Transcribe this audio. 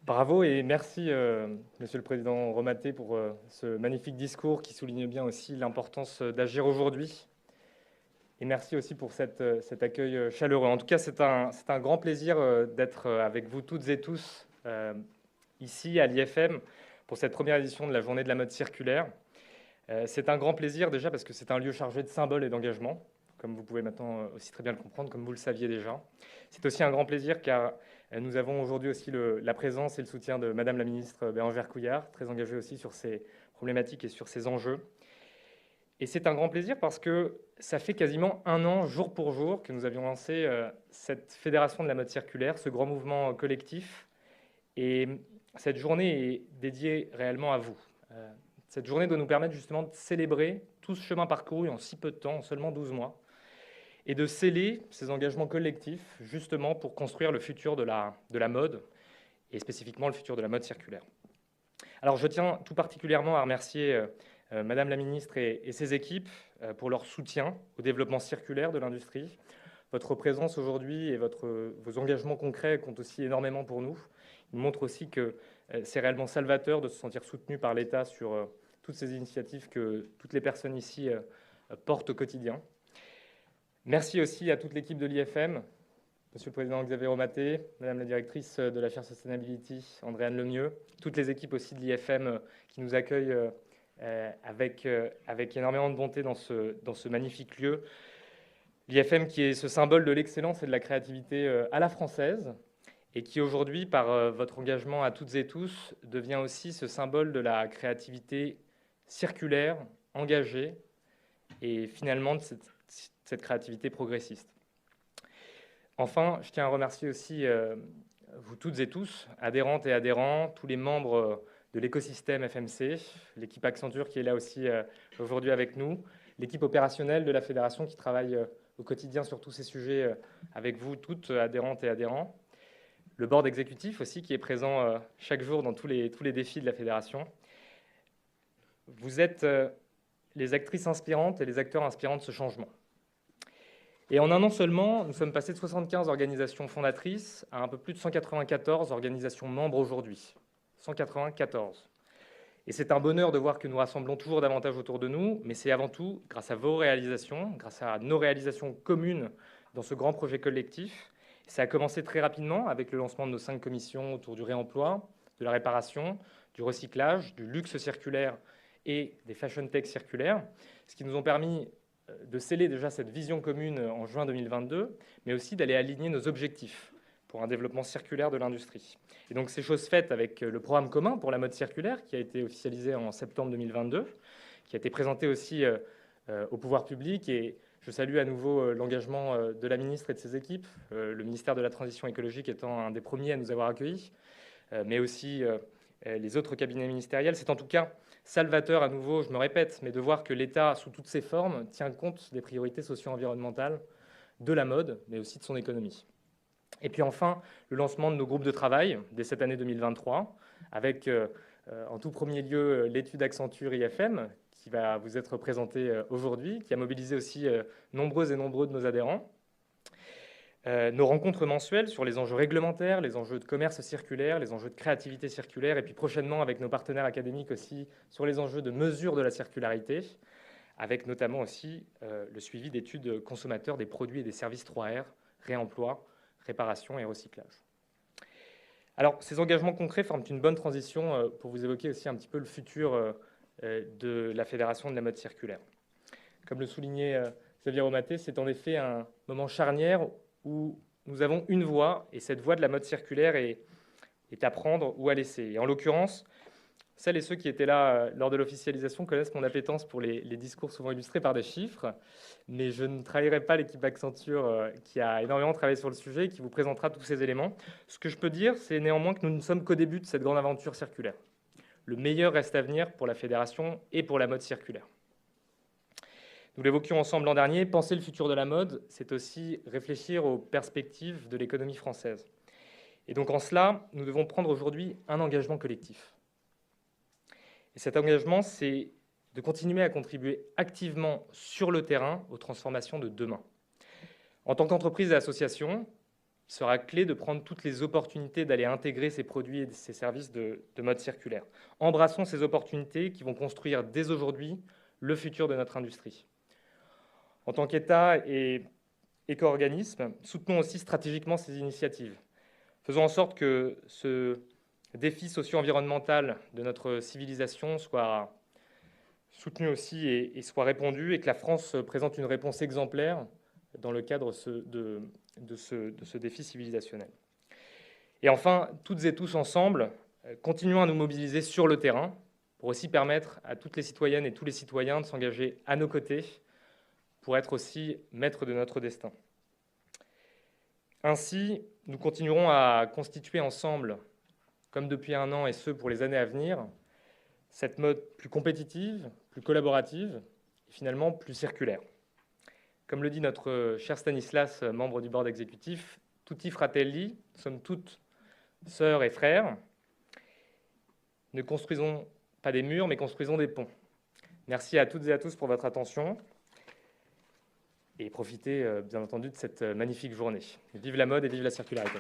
Bravo et merci, Monsieur le Président Romaté, pour ce magnifique discours qui souligne bien aussi l'importance d'agir aujourd'hui. Et merci aussi pour cet accueil chaleureux. En tout cas, c'est un grand plaisir d'être avec vous toutes et tous ici à l'IFM pour cette première édition de la Journée de la mode circulaire. C'est un grand plaisir déjà parce que c'est un lieu chargé de symboles et d'engagement, comme vous pouvez maintenant aussi très bien le comprendre, comme vous le saviez déjà. C'est aussi un grand plaisir car nous avons aujourd'hui aussi la présence et le soutien de Madame la ministre Bérengère Couillard, très engagée aussi sur ces problématiques et sur ces enjeux. Et c'est un grand plaisir parce que ça fait quasiment un an, jour pour jour, que nous avions lancé cette fédération de la mode circulaire, ce grand mouvement collectif. Et cette journée est dédiée réellement à vous. Cette journée doit nous permettre justement de célébrer tout ce chemin parcouru en si peu de temps, en seulement 12 mois, et de sceller ces engagements collectifs justement pour construire le futur de la mode, et spécifiquement le futur de la mode circulaire. Alors je tiens tout particulièrement à remercier Madame la Ministre et ses équipes pour leur soutien au développement circulaire de l'industrie. Votre présence aujourd'hui et vos engagements concrets comptent aussi énormément pour nous. Ils montrent aussi que c'est réellement salvateur de se sentir soutenu par l'État sur toutes ces initiatives que toutes les personnes ici portent au quotidien. Merci aussi à toute l'équipe de l'IFM, Monsieur le Président Xavier Romaté, Madame la Directrice de la chaire Sustainability, Andréane Lemieux, toutes les équipes aussi de l'IFM qui nous accueillent avec énormément de bonté dans ce magnifique lieu. L'IFM qui est ce symbole de l'excellence et de la créativité à la française, et qui aujourd'hui, par votre engagement à toutes et tous, devient aussi ce symbole de la créativité circulaire, engagée, et finalement de cette créativité progressiste. Enfin, je tiens à remercier aussi vous toutes et tous, adhérentes et adhérents, tous les membres de l'écosystème FMC, l'équipe Accenture qui est là aussi aujourd'hui avec nous, l'équipe opérationnelle de la Fédération qui travaille au quotidien sur tous ces sujets avec vous toutes, adhérentes et adhérents, le board exécutif aussi qui est présent chaque jour dans tous les défis de la Fédération. Vous êtes les actrices inspirantes et les acteurs inspirants de ce changement. Et en un an seulement, nous sommes passés de 75 organisations fondatrices à un peu plus de 194 organisations membres aujourd'hui. 194. Et c'est un bonheur de voir que nous rassemblons toujours davantage autour de nous, mais c'est avant tout grâce à vos réalisations, grâce à nos réalisations communes dans ce grand projet collectif. Ça a commencé très rapidement avec le lancement de nos 5 commissions autour du réemploi, de la réparation, du recyclage, du luxe circulaire et des fashion tech circulaires, ce qui nous ont permis de sceller déjà cette vision commune en juin 2022, mais aussi d'aller aligner nos objectifs pour un développement circulaire de l'industrie. Et donc ces choses faites avec le programme commun pour la mode circulaire qui a été officialisé en septembre 2022, qui a été présenté aussi au pouvoir public, et je salue à nouveau l'engagement de la ministre et de ses équipes, le ministère de la Transition écologique étant un des premiers à nous avoir accueillis, mais aussi les autres cabinets ministériels. C'est en tout cas salvateur à nouveau, je me répète, mais de voir que l'État, sous toutes ses formes, tient compte des priorités socio-environnementales de la mode, mais aussi de son économie. Et puis enfin, le lancement de nos groupes de travail dès cette année 2023, avec en tout premier lieu l'étude Accenture IFM, qui va vous être présentée aujourd'hui, qui a mobilisé aussi nombreuses et nombreux de nos adhérents. Nos rencontres mensuelles sur les enjeux réglementaires, les enjeux de commerce circulaire, les enjeux de créativité circulaire, et puis prochainement avec nos partenaires académiques aussi sur les enjeux de mesure de la circularité, avec notamment aussi le suivi d'études consommateurs des produits et des services 3R, réemploi, réparation et recyclage. Alors, ces engagements concrets forment une bonne transition pour vous évoquer aussi un petit peu le futur de la Fédération de la mode circulaire. Comme le soulignait Xavier Romaté, c'est en effet un moment charnière où nous avons une voie, et cette voie de la mode circulaire est à prendre ou à laisser. Et en l'occurrence, celles et ceux qui étaient là lors de l'officialisation connaissent mon appétence pour les discours souvent illustrés par des chiffres, mais je ne trahirai pas l'équipe Accenture qui a énormément travaillé sur le sujet et qui vous présentera tous ces éléments. Ce que je peux dire, c'est néanmoins que nous ne sommes qu'au début de cette grande aventure circulaire. Le meilleur reste à venir pour la Fédération et pour la mode circulaire. Nous l'évoquions ensemble l'an dernier, penser le futur de la mode, c'est aussi réfléchir aux perspectives de l'économie française. Et donc en cela, nous devons prendre aujourd'hui un engagement collectif. Et cet engagement, c'est de continuer à contribuer activement sur le terrain aux transformations de demain. En tant qu'entreprise et association, il sera clé de prendre toutes les opportunités d'aller intégrer ces produits et ces services de mode circulaire. Embrassons ces opportunités qui vont construire dès aujourd'hui le futur de notre industrie. En tant qu'État et éco-organisme, soutenons aussi stratégiquement ces initiatives. Faisons en sorte que ce défi socio-environnemental de notre civilisation soit soutenu aussi et soit répondu, et que la France présente une réponse exemplaire dans le cadre de ce défi civilisationnel. Et enfin, toutes et tous ensemble, continuons à nous mobiliser sur le terrain pour aussi permettre à toutes les citoyennes et tous les citoyens de s'engager à nos côtés pour être aussi maîtres de notre destin. Ainsi, nous continuerons à constituer ensemble, comme depuis un an et ce pour les années à venir, cette mode plus compétitive, plus collaborative et finalement plus circulaire. Comme le dit notre cher Stanislas, membre du board exécutif, tutti fratelli, nous sommes toutes sœurs et frères. Ne construisons pas des murs, mais construisons des ponts. Merci à toutes et à tous pour votre attention et profitez bien entendu de cette magnifique journée. Vive la mode et vive la circularité.